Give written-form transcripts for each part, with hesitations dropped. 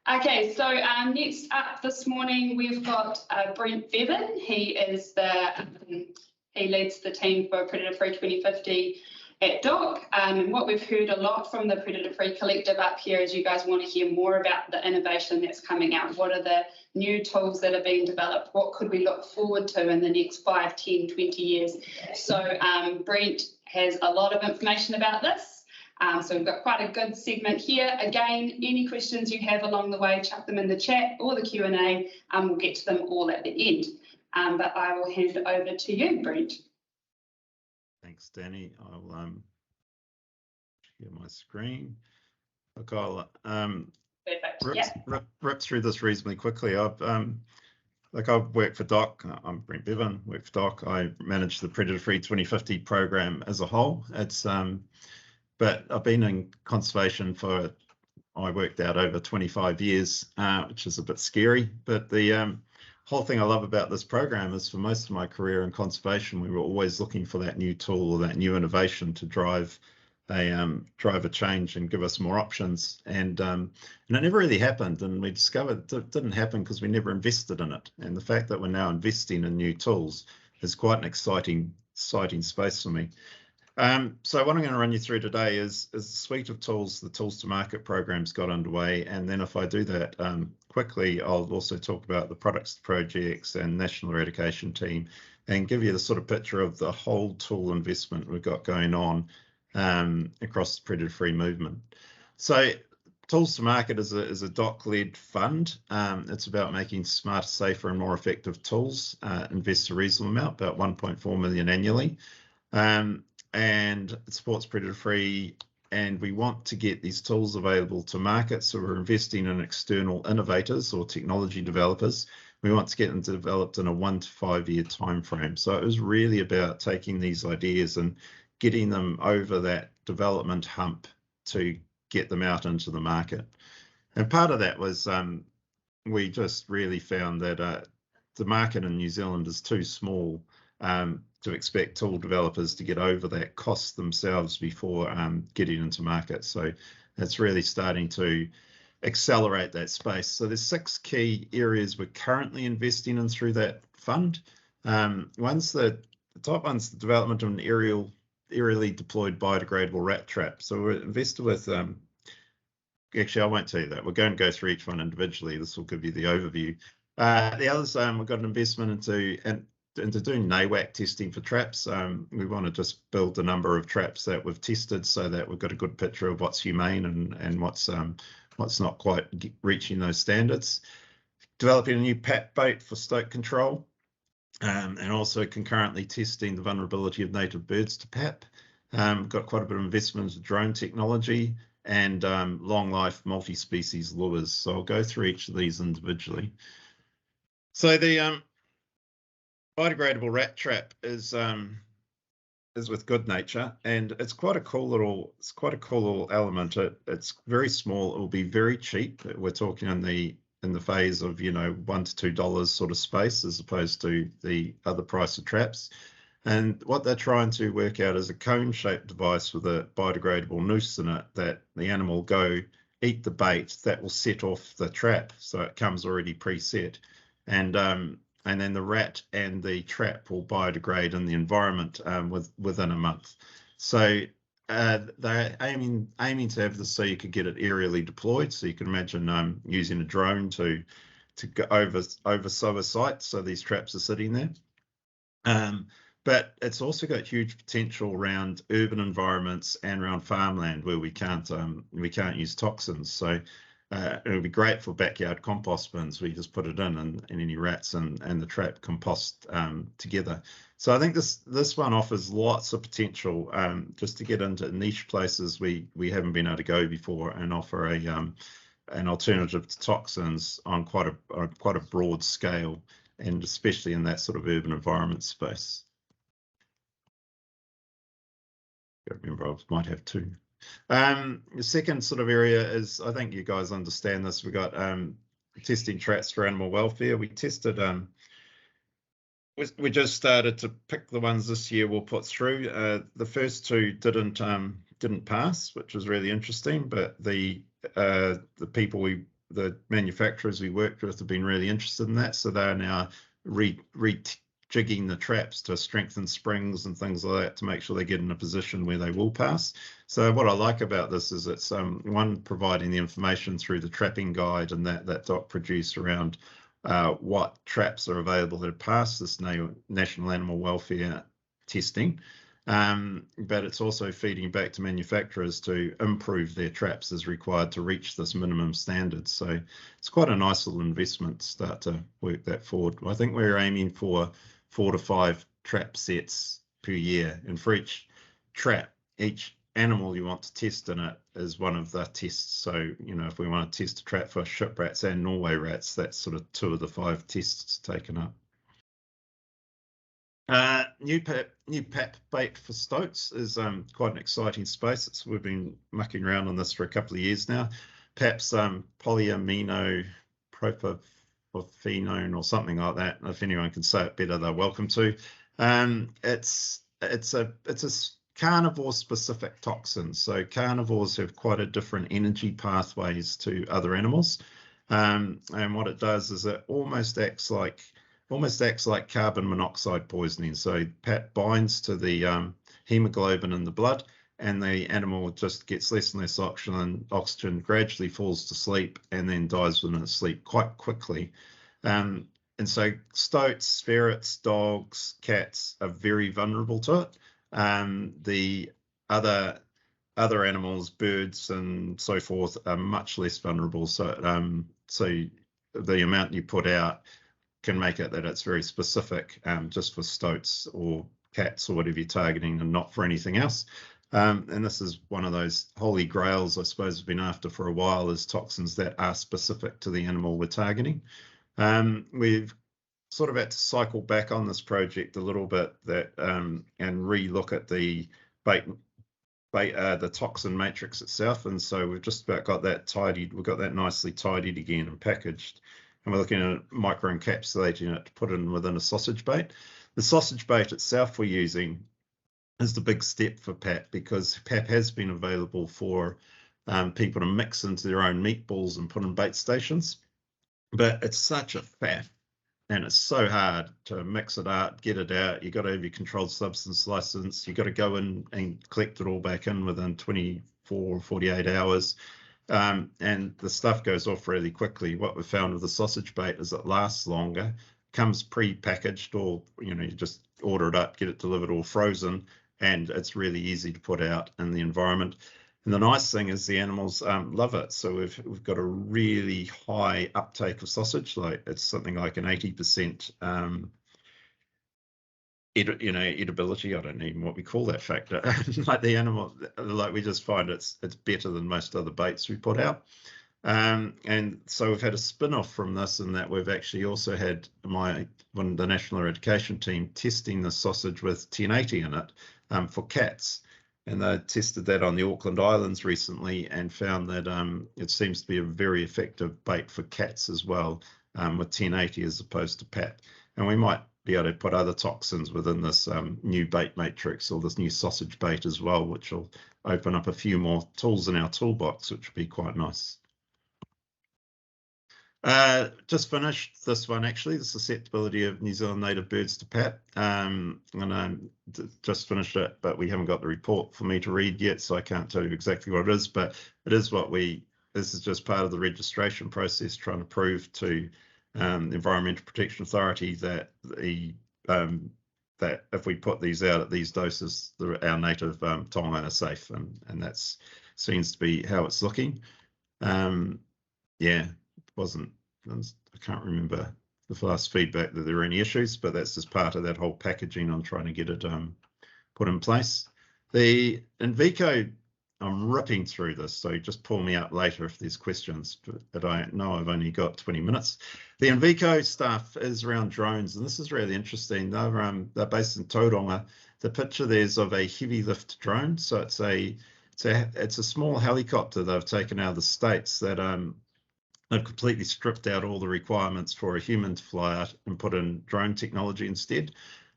Okay, so next up this morning we've got Brent Beavan. He leads the team for Predator Free 2050 at DOC. And what we've heard a lot from the Predator Free Collective up here is you guys want to hear more about the innovation that's coming out. What are the new tools that are being developed? What could we look forward to in the next 5, 10, 20 years? So Brent has a lot of information about this. So we've got quite a good segment here. Again, any questions you have along the way, chuck them in the chat or the Q&A. We'll get to them all at the end. But I will hand it over to you, Brent. Thanks, Danny. I'll share my screen. Look, I'll rip through this reasonably quickly. I've worked for DOC. I'm Brent Beavan, work for DOC. I manage the Predator Free 2050 program as a whole. But I've been in conservation I worked out over 25 years, which is a bit scary. But the whole thing I love about this program is for most of my career in conservation, we were always looking for that new tool or that new innovation to drive a change and give us more options. And it never really happened. And we discovered it didn't happen because we never invested in it. And the fact that we're now investing in new tools is quite an exciting space for me. So what I'm going to run you through today is the suite of tools, the Tools to Market program's got underway. And then if I do that quickly, I'll also talk about the products projects and National Eradication Team and give you the sort of picture of the whole tool investment we've got going on across the Predator-Free movement. So Tools to Market is a DOC-led fund. It's about making smarter, safer and more effective tools. Invest a reasonable amount, about 1.4 million annually. And it supports Predator Free, and we want to get these tools available to market. So we're investing in external innovators or technology developers. We want to get them developed in a 1 to 5 year time frame. So it was really about taking these ideas and getting them over that development hump to get them out into the market. And part of that was we just really found that the market in New Zealand is too small to expect tool developers to get over that cost themselves before getting into market. So it's really starting to accelerate that space. So there's 6 key areas we're currently investing in through that fund. The top one's the development of an aerially deployed biodegradable rat trap. So we're invested with, actually I won't tell you that. We're going to go through each one individually. This will give you the overview. The others, we've got an investment into doing NAWAC testing for traps. We want to just build the number of traps that we've tested so that we've got a good picture of what's humane and what's not quite reaching those standards. Developing a new PAP bait for stoat control, and also concurrently testing the vulnerability of native birds to PAP. Got quite a bit of investment into drone technology and long life multi-species lures. So I'll go through each of these individually. So the biodegradable rat trap is with Good Nature, and it's quite a cool little element. It's very small. It will be very cheap. We're talking in the phase of $1 to $2 sort of space as opposed to the other price of traps. And what they're trying to work out is a cone-shaped device with a biodegradable noose in it that the animal go eat the bait that will set off the trap. So it comes already preset, and then the rat and the trap will biodegrade in the environment within a month. So they're aiming to have this so you could get it aerially deployed. So you can imagine using a drone to go over solar sites. So these traps are sitting there. But it's also got huge potential around urban environments and around farmland where we can't use toxins. So it would be great for backyard compost bins. We just put it in and any rats and the trap compost together. So I think this one offers lots of potential just to get into niche places we haven't been able to go before and offer an alternative to toxins on quite a broad scale, and especially in that sort of urban environment space. Remember, I might have 2. The second sort of area is, I think you guys understand this, we've got testing traps for animal welfare. We tested, we just started to pick the ones this year we'll put through. The first 2 didn't pass, which was really interesting, but the people we the manufacturers we worked with have been really interested in that, so they are now rejigging the traps to strengthen springs and things like that to make sure they get in a position where they will pass. So what I like about this is it's one, providing the information through the trapping guide and that Doc produced around what traps are available that have passed this National Animal Welfare testing. But it's also feeding back to manufacturers to improve their traps as required to reach this minimum standard. So it's quite a nice little investment to start to work that forward. I think we're aiming for 4 to 5 trap sets per year, and for each trap, each animal you want to test in it is one of the tests. So, you know, if we want to test a trap for ship rats and Norway rats, that's sort of 2 of the 5 tests taken up. New PAP bait for stoats is quite an exciting space. We've been mucking around on this for a couple of years now. PAP's polyamino propylphenone or something like that. If anyone can say it better, they're welcome to. It's a carnivore specific toxin. So carnivores have quite a different energy pathways to other animals. And what it does is it almost acts like carbon monoxide poisoning. So PAP binds to the hemoglobin in the blood, and the animal just gets less and less oxygen, gradually falls to sleep, and then dies within its sleep quite quickly. And so stoats, ferrets, dogs, cats are very vulnerable to it. The other animals, birds and so forth, are much less vulnerable. So the amount you put out can make it that it's very specific just for stoats or cats or whatever you're targeting, and not for anything else. And this is one of those holy grails, I suppose, we've been after for a while, is toxins that are specific to the animal we're targeting. We've sort of had to cycle back on this project a little bit and re-look at the the toxin matrix itself, and so we've just about got that tidied. We've got that nicely tidied again and packaged, and we're looking at microencapsulating it to put in within a sausage bait. The sausage bait itself we're using is the big step for PAP, because PAP has been available for people to mix into their own meatballs and put in bait stations, but it's such a faff. And it's so hard to mix it out, get it out. You've got to have your controlled substance license. You've got to go in and collect it all back in within 24 or 48 hours. And the stuff goes off really quickly. What we found with the sausage bait is it lasts longer, comes pre-packaged, or you just order it up, get it delivered all frozen, and it's really easy to put out in the environment. And the nice thing is the animals love it. So we've got a really high uptake of sausage. Like it's something like an 80% edibility. I don't even know what we call that factor. Like the animal, like we just find it's better than most other baits we put out. And so we've had a spin-off from this, in that we've actually also had one of the National Eradication team testing the sausage with 1080 in it for cats. And they tested that on the Auckland Islands recently and found that it seems to be a very effective bait for cats as well, with 1080 as opposed to PAP. And we might be able to put other toxins within this new bait matrix, or this new sausage bait as well, which will open up a few more tools in our toolbox, which would be quite nice. Just finished this one, actually, the susceptibility of New Zealand native birds to PAP. And just finished it, but we haven't got the report for me to read yet, so I can't tell you exactly what it is, but it is this is just part of the registration process, trying to prove to the Environmental Protection Authority that that if we put these out at these doses, our native tonga are safe, and that seems to be how it's looking. Yeah. I can't remember the last feedback that there were any issues, but that's just part of that whole packaging on trying to get it put in place. The Invico, I'm ripping through this, so just pull me up later if there's questions, but I know I've only got 20 minutes. The Invico stuff is around drones, and this is really interesting. They're based in Tauranga. The picture there's of a heavy lift drone, so it's a small helicopter they've taken out of the States that they've completely stripped out all the requirements for a human to fly out and put in drone technology instead.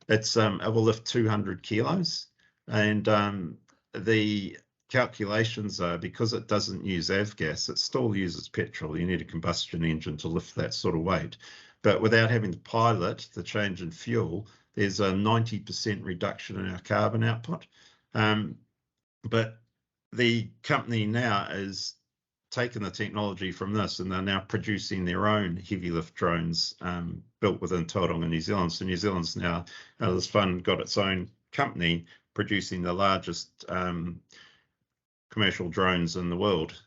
It will lift 200 kilos, and the calculations are, because it doesn't use avgas, it still uses petrol. You need a combustion engine to lift that sort of weight. But without having to pilot the change in fuel, there's a 90% reduction in our carbon output. But the company now is taken the technology from this, and they're now producing their own heavy lift drones built within Tauranga, New Zealand. So New Zealand's now, this fund got its own company producing the largest commercial drones in the world.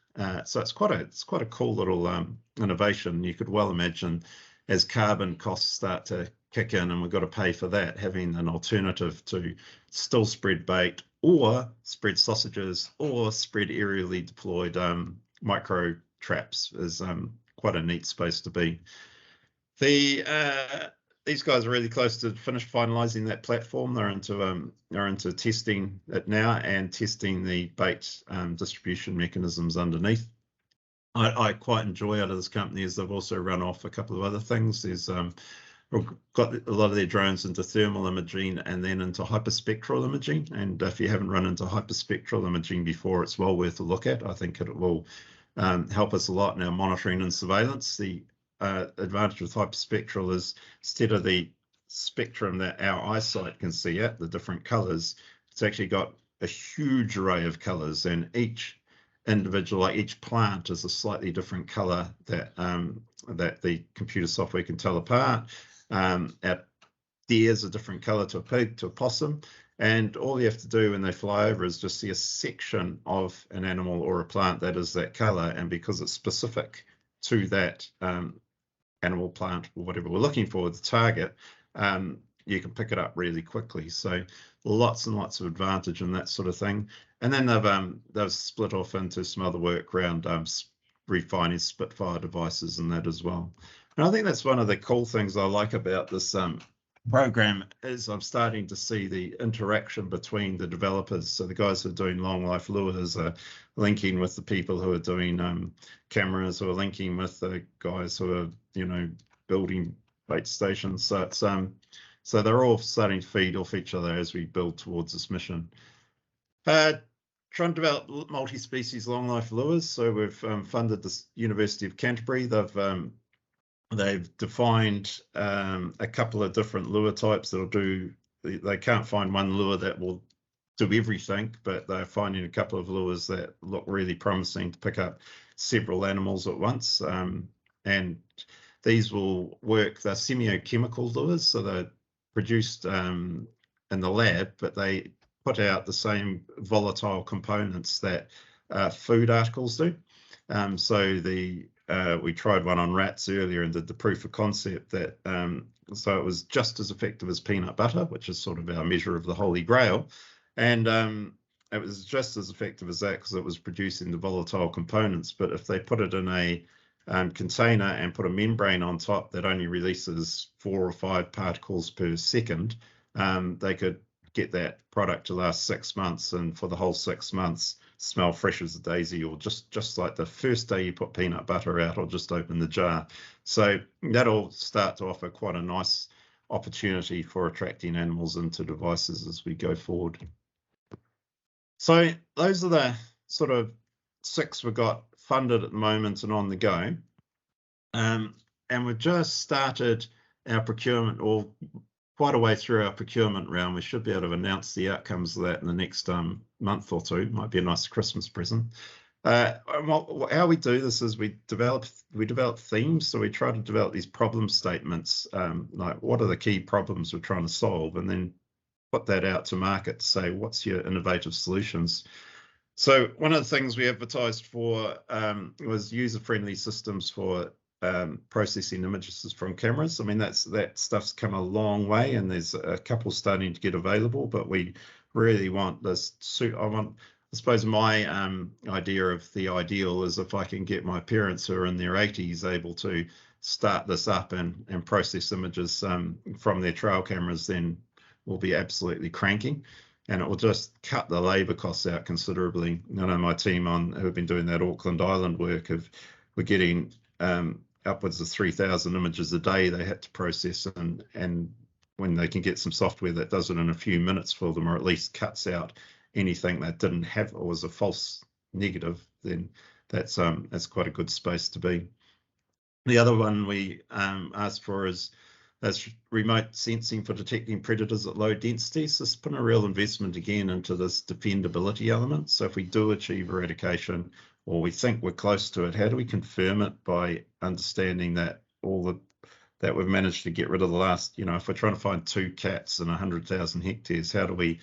So it's quite a cool little innovation. You could well imagine, as carbon costs start to kick in and we've got to pay for that, having an alternative to still spread bait or spread sausages or spread aerially deployed micro traps is quite a neat space to be. These guys are really close to finalising that platform. They're into testing it now and testing the bait distribution mechanisms underneath. I quite enjoy out of this company is they've also run off a couple of other things. There's got a lot of their drones into thermal imaging and then into hyperspectral imaging. And if you haven't run into hyperspectral imaging before, it's well worth a look at. I think it will help us a lot in our monitoring and surveillance. The advantage with hyperspectral is instead of the spectrum that our eyesight can see at, the different colors, it's actually got a huge array of colors, and each individual, like each plant, is a slightly different color that that the computer software can tell apart. Deer's a different color to a pig, to a possum, and all you have to do when they fly over is just see a section of an animal or a plant that is that color, and because it's specific to that animal, plant, or whatever we're looking for, the target, you can pick it up really quickly. So lots and lots of advantage in that sort of thing. And then they've split off into some other work around refining Spitfire devices and that as well. And I think that's one of the cool things I like about this program is I'm starting to see the interaction between the developers. So the guys who are doing long life lures are linking with the people who are doing cameras, or linking with the guys who are, you know, building bait stations. So it's so they're all starting to feed off each other as we build towards this mission. Trying to develop multi-species long life lures. So we've funded the University of Canterbury. They've defined a couple of different lure types that'll do. They can't find one lure that will do everything, but they're finding a couple of lures that look really promising to pick up several animals at once. And these will work. They're semiochemical lures, so they're produced in the lab, but they put out the same volatile components that food articles do. So we tried one on rats earlier and did the proof of concept that so it was just as effective as peanut butter, which is sort of our measure of the holy grail, and it was just as effective as that because it was producing the volatile components. But if they put it in a container and put a membrane on top that only releases 4 or 5 particles per second, they could get that product to last 6 months, and for the whole 6 months smell fresh as a daisy, or just like the first day you put peanut butter out or just open the jar. So that'll start to offer quite a nice opportunity for attracting animals into devices as we go forward. So those are the sort of 6 we've got funded at the moment and on the go. And we've just started our procurement, or quite a way through our procurement round. We should be able to announce the outcomes of that in the next month or two. Might be a nice Christmas present. How we do this is we develop themes. So we try to develop these problem statements, like what are the key problems we're trying to solve, and then put that out to market to say, what's your innovative solutions? So one of the things we advertised for was user-friendly systems for processing images from cameras. I mean, that stuff's come a long way, and there's a couple starting to get available, but we really want this. I suppose my idea of the ideal is if I can get my parents who are in their 80s able to start this up and process images from their trail cameras, then we'll be absolutely cranking, and it will just cut the labour costs out considerably. I know my team who have been doing that Auckland Island work we're getting upwards of 3,000 images a day they had to process, and when they can get some software that does it in a few minutes for them, or at least cuts out anything that didn't have or was a false negative, then that's quite a good space to be. The other one we asked for is remote sensing for detecting predators at low densities. So it's put a real investment again into this defendability element. So if we do achieve eradication, or we think we're close to it, how do we confirm it by understanding that that we've managed to get rid of the last, if we're trying to find 2 cats in 100,000 hectares, how do we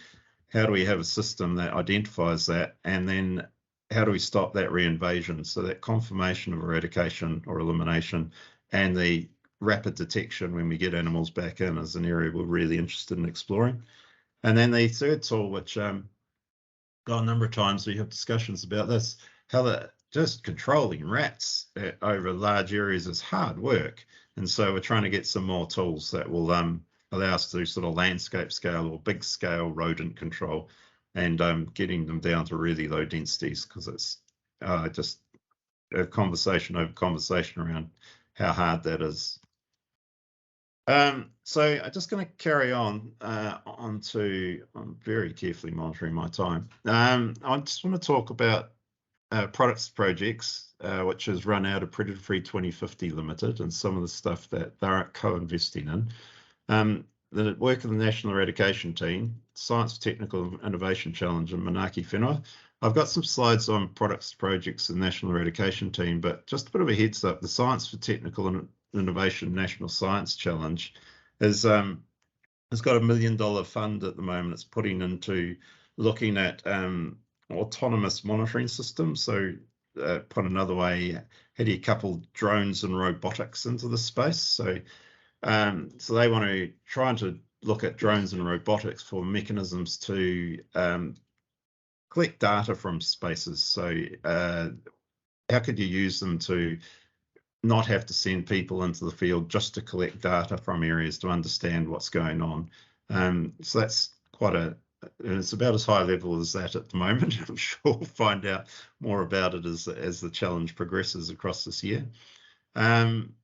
have a system that identifies that, and then how do we stop that reinvasion? So that confirmation of eradication or elimination and the rapid detection when we get animals back in is an area we're really interested in exploring. And then the third tool, which got a number of times we have discussions about this, how that just controlling rats over large areas is hard work. And so we're trying to get some more tools that will allow us to do sort of landscape scale or big scale rodent control, and getting them down to really low densities, because it's just a conversation over conversation around how hard that is. So I'm just going to carry on I'm very carefully monitoring my time. I just want to talk about products projects, which is run out of Predator Free 2050 Limited, and some of the stuff that they're co-investing in. The work of the National Eradication Team, Science for Technical Innovation Challenge, and Manaaki Whenua. I've got some slides on products projects and National Eradication Team, but just a bit of a heads up, the Science for Technical Innovation National Science Challenge has got a $1 million fund at the moment. It's putting into looking at autonomous monitoring systems. So put another way, how do you couple drones and robotics into the space? So they want to try to look at drones and robotics for mechanisms to collect data from spaces. So how could you use them to not have to send people into the field just to collect data from areas to understand what's going on? So that's it's about as high level as that at the moment. I'm sure we'll find out more about it as the challenge progresses across this year. One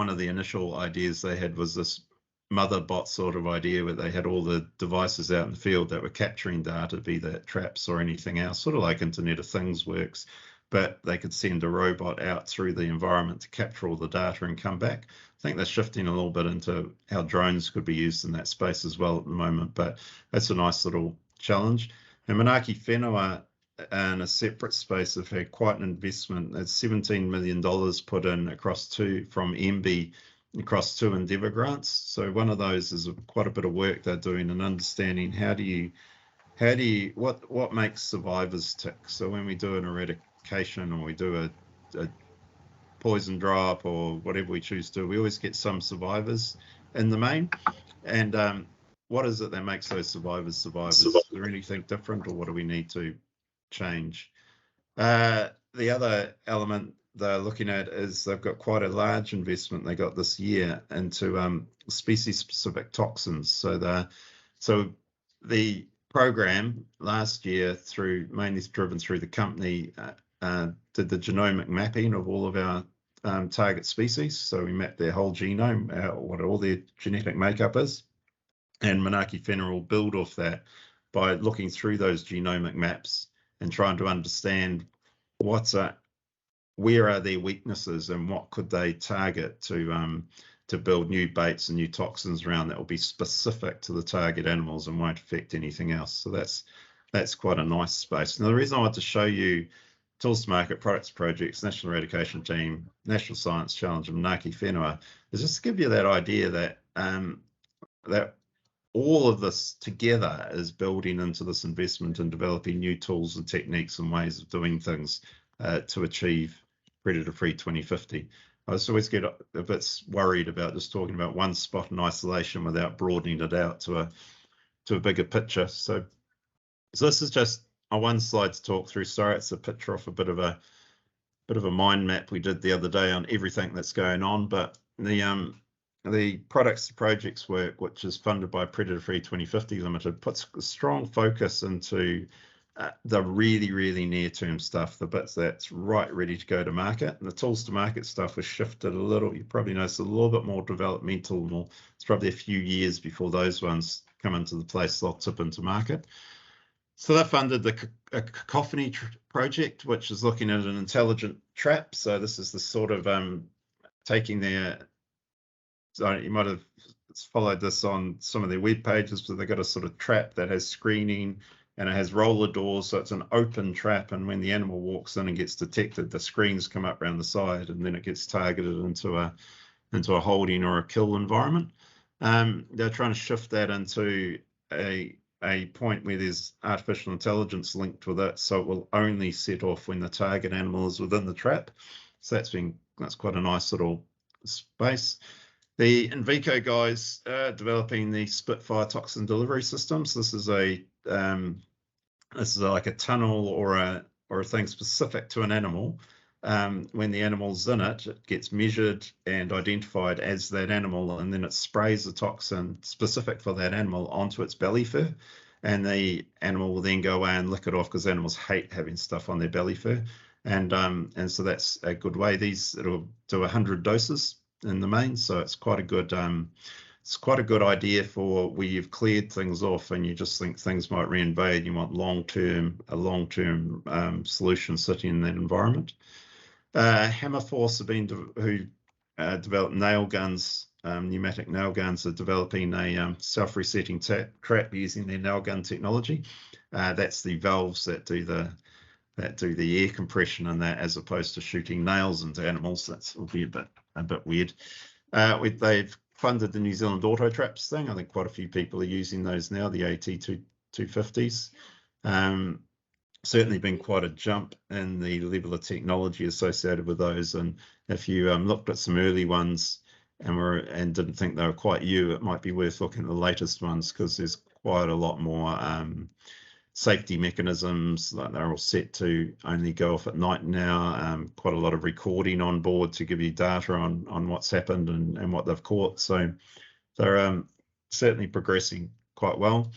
of the initial ideas they had was this mother bot sort of idea, where they had all the devices out in the field that were capturing data, be that traps or anything else, sort of like Internet of Things works, but they could send a robot out through the environment to capture all the data and come back. I think they're shifting a little bit into how drones could be used in that space as well at the moment, but that's a nice little challenge. And Manaaki Whenua, in a separate space, have had quite an investment. That's $17 million put in from MB across 2 Endeavour grants. So one of those is quite a bit of work they're doing in understanding what makes survivors tick. So when we do an eradication, or we do a poison drop, or whatever we choose to do, we always get some survivors in the main. And what is it that makes those survivors? Is there anything different, or what do we need to change? The other element they're looking at is they've got quite a large investment they got this year into species-specific toxins. So the program last year, mainly driven through the company, did the genomic mapping of all of our target species. So we mapped their whole genome, what all their genetic makeup is, and Manaaki Whenua will build off that by looking through those genomic maps and trying to understand where are their weaknesses, and what could they target to build new baits and new toxins around that will be specific to the target animals and won't affect anything else. So that's quite a nice space. Now, the reason I want to show you Tools to Market, Products Projects, National Eradication Team, National Science Challenge, and Manaaki Whenua is just to give you that idea that that all of this together is building into this investment in developing new tools and techniques and ways of doing things to achieve Predator Free 2050. I always get a bit worried about just talking about one spot in isolation without broadening it out to a bigger picture. So this is just a one slide to talk through. Sorry, it's a picture off a bit of a mind map we did the other day on everything that's going on. But the products to projects work, which is funded by Predator Free 2050 Limited, puts a strong focus into the really near-term stuff, the bits that's ready to go to market. And the tools to market stuff was shifted a little. You probably noticed a little bit more developmental. It's probably a few years before those ones come into the place they'll tip into market. So they funded the cacophony project, which is looking at an intelligent trap. So this is the sort of taking their, so you might have followed this on some of their web pages, but they've got a sort of trap that has screening and it has roller doors, so it's an open trap, and when the animal walks in and gets detected, the screens come up around the side and then it gets targeted into a holding or a kill environment. They're trying to shift that into a point where there's artificial intelligence linked with it, so it will only set off when the target animal is within the trap. So that's quite a nice little space. The Invico guys are developing the Spitfire toxin delivery systems. This is like a tunnel or a thing specific to an animal. When the animal's in it, it gets measured and identified as that animal, and then it sprays the toxin specific for that animal onto its belly fur, and the animal will then go away and lick it off, because animals hate having stuff on their belly fur. And so that's a good way. It'll do 100 doses in the main, so it's quite a good idea for where you've cleared things off and you just think things might reinvade. You want a long-term solution sitting in that environment. Hammerforce who developed nail guns, pneumatic nail guns, are developing a self-resetting trap using their nail gun technology. That's the valves that do the air compression and that, as opposed to shooting nails into animals. That will be a bit weird. They've funded the New Zealand auto traps thing. I think quite a few people are using those now, the AT250s. Certainly been quite a jump in the level of technology associated with those. And if you looked at some early ones and didn't think they were quite you, it might be worth looking at the latest ones, because there's quite a lot more safety mechanisms. Like, they're all set to only go off at night now. Quite a lot of recording on board to give you data on what's happened and what they've caught. So they're certainly progressing quite well.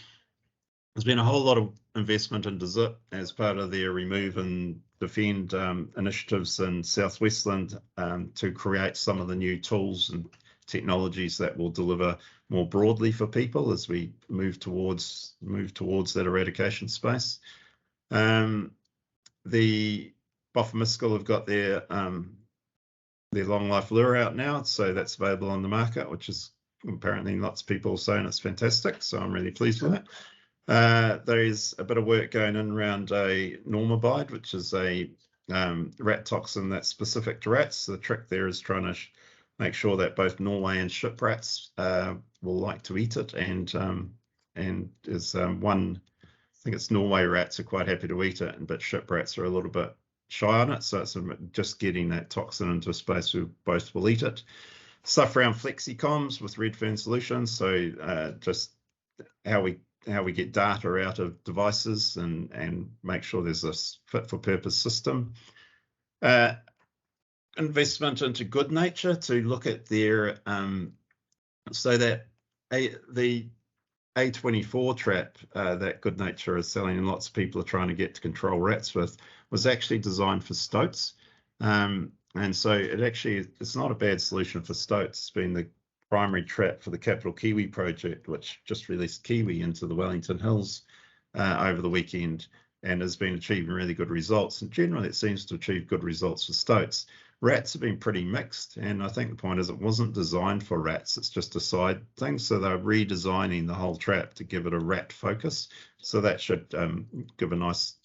There's been a whole lot of investment into Zip as part of their remove and defend initiatives in Southwestland to create some of the new tools and technologies that will deliver more broadly for people as we move towards that eradication space. The Boffimiscal have got their long life lure out now, so that's available on the market, which is apparently lots of people saying it's fantastic. So I'm really pleased with that. There is a bit of work going in around a Normabide, which is a rat toxin that's specific to rats. The trick there is trying to make sure that both Norway and ship rats will like to eat it, and there's one, I think it's Norway rats are quite happy to eat it, but ship rats are a little bit shy on it. So it's just getting that toxin into a space where both will eat it. Stuff around FlexiComms with Redfern Solutions. So just how we get data out of devices and make sure there's a fit for purpose system. Investment into Good Nature to look at their so that the A24 trap that Good Nature is selling and lots of people are trying to get to control rats with was actually designed for stoats. And so it's not a bad solution for stoats. It's been the primary trap for the Capital Kiwi project, which just released kiwi into the Wellington Hills over the weekend and has been achieving really good results. And generally it seems to achieve good results for stoats. Rats have been pretty mixed, and I think the point is it wasn't designed for rats. It's just a side thing. So they're redesigning the whole trap to give it a rat focus. So that should give a nice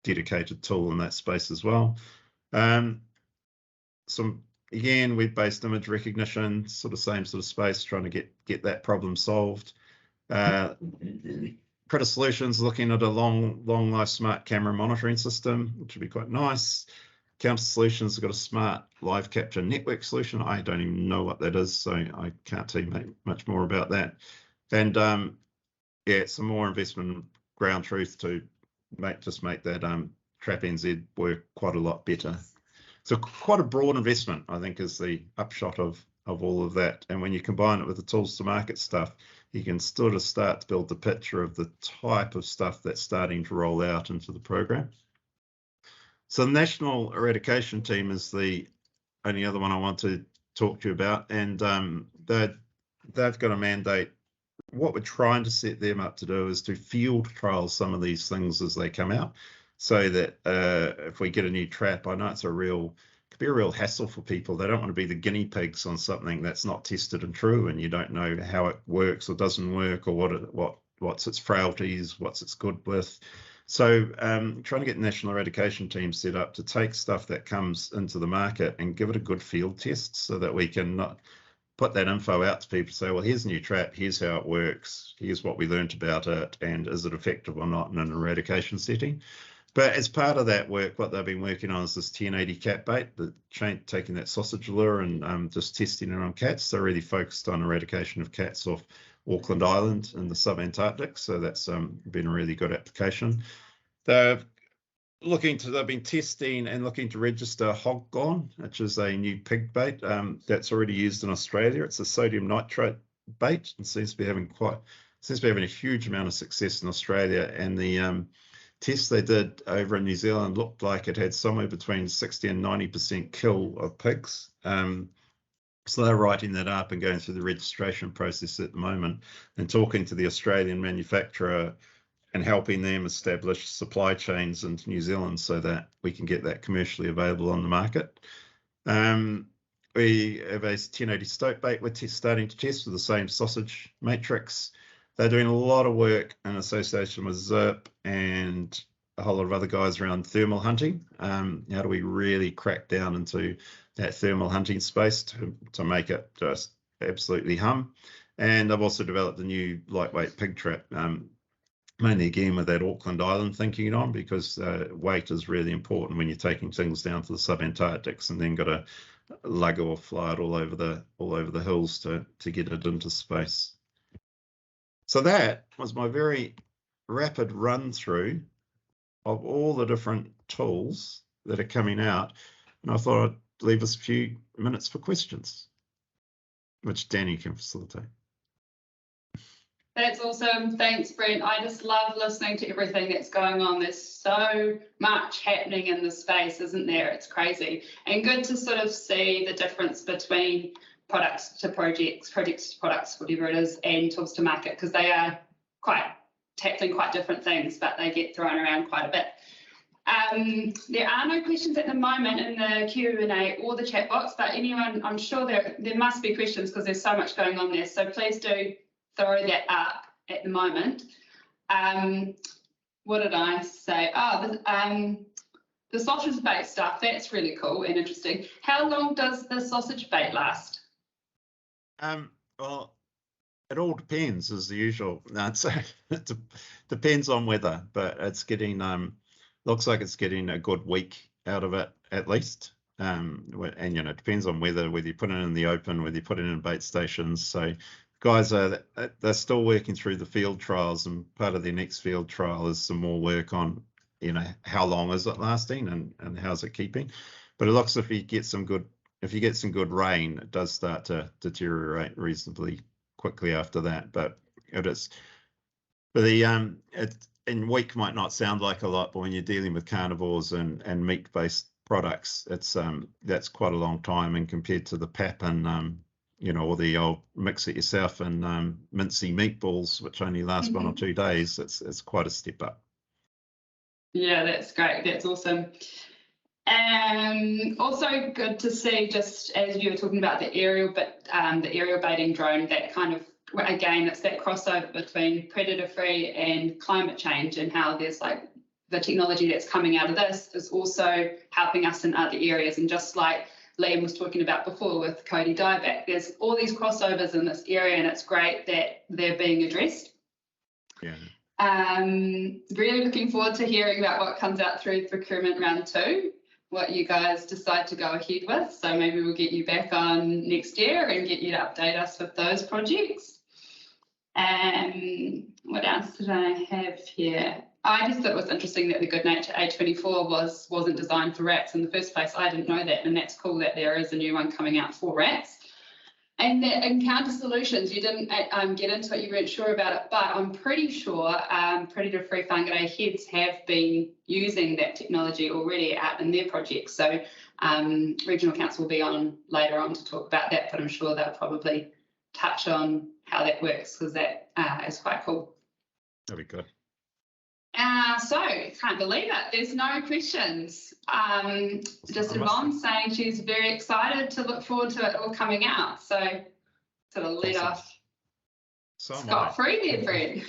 dedicated tool in that space as well. Some, again, web-based image recognition, sort of same sort of space, trying to get that problem solved. Critter Solutions looking at a long life smart camera monitoring system, which would be quite nice. Counter Solutions have got a smart live capture network solution. I don't even know what that is, so I can't tell you much more about that. And yeah, some more investment in ground truth to make that Trap NZ work quite a lot better. So quite a broad investment, I think, is the upshot of all of that. And when you combine it with the tools to market stuff, you can sort of start to build the picture of the type of stuff that's starting to roll out into the program. So the National Eradication Team is the only other one I want to talk to you about, and they've got a mandate what we're trying to set them up to do is to field trial some of these things as they come out, so that if we get a new trap, I know it could be a real hassle for people. They don't want to be the guinea pigs on something that's not tested and true, and you don't know how it works or doesn't work, or what's its frailties, what's it's good with. So trying to get national eradication teams set up to take stuff that comes into the market and give it a good field test, so that we can not put that info out to people, say, well, here's a new trap, here's how it works, here's what we learned about it, and is it effective or not in an eradication setting. But as part of that work, what they've been working on is this 1080 cat bait, taking that sausage lure and just testing it on cats. They're really focused on eradication of cats off Auckland Island in the sub-Antarctic, so that's been a really good application. They've been testing and looking to register Hog Gone, which is a new pig bait that's already used in Australia. It's a sodium nitrate bait and seems to be having a huge amount of success in Australia. And the tests they did over in New Zealand looked like it had somewhere between 60 and 90% kill of pigs. So they're writing that up and going through the registration process at the moment and talking to the Australian manufacturer and helping them establish supply chains into New Zealand so that we can get that commercially available on the market. We have a 1080 stoke bait we're starting to test with the same sausage matrix. They're doing a lot of work in association with Zip and a whole lot of other guys around thermal hunting. How do we really crack down into that thermal hunting space to make it just absolutely hum? And I've also developed a new lightweight pig trap, mainly again with that Auckland Island thinking on, because weight is really important when you're taking things down to the sub-Antarctics and then got to lug or fly it all over the hills to get it into space. So that was my very rapid run through of all the different tools that are coming out, and I thought I'd leave us a few minutes for questions, which Danny can facilitate. That's awesome. Thanks, Brent. I just love listening to everything that's going on. There's so much happening in the space, isn't there? It's crazy. And good to sort of see the difference between products to projects to products, whatever it is, and tools to market, because they are tackling quite different things, but they get thrown around quite a bit. There are no questions at the moment in the Q&A or the chat box, but anyone, I'm sure there must be questions because there's so much going on there. So please do throw that up at the moment. What did I say? The sausage bait stuff, that's really cool and interesting. How long does the sausage bait last? Well, it all depends, as the usual. No, it depends on weather, but it's getting looks like it's getting a good week out of it at least. And it depends on whether you put it in the open, whether you put it in bait stations. So guys they're still working through the field trials, and part of their next field trial is some more work on how long is it lasting and how's it keeping. But it looks if you get some good rain, it does start to deteriorate reasonably quickly after that. But and week might not sound like a lot, but when you're dealing with carnivores and meat-based products, that's quite a long time. And compared to the pap and or the old mix it yourself and mincy meatballs, which only last 1 or 2 days, it's quite a step up. Yeah, that's great. That's awesome. Also good to see, just as you were talking about the aerial baiting drone, that kind of, again, it's that crossover between predator-free and climate change, and how there's like the technology that's coming out of this is also helping us in other areas. And just like Liam was talking about before with Cody dieback, there's all these crossovers in this area, and it's great that they're being addressed. Yeah. Really looking forward to hearing about what comes out through procurement round 2, what you guys decide to go ahead with. So maybe we'll get you back on next year and get you to update us with those projects. What else did I have here? I just thought it was interesting that the Good Nature A24 wasn't designed for rats in the first place. I didn't know that, and that's cool that there is a new one coming out for rats. And the Encounter Solutions, you didn't get into it, you weren't sure about it, but I'm pretty sure predator-free fungiday heads have been using that technology already out in their projects. So Regional Council will be on later on to talk about that, but I'm sure they'll probably touch on how that works, because that is quite cool. That'd be good. So, can't believe it. There's no questions. Just Yvonne saying she's very excited to look forward to it all coming out. So, sort of let off So scot-free there, Brent.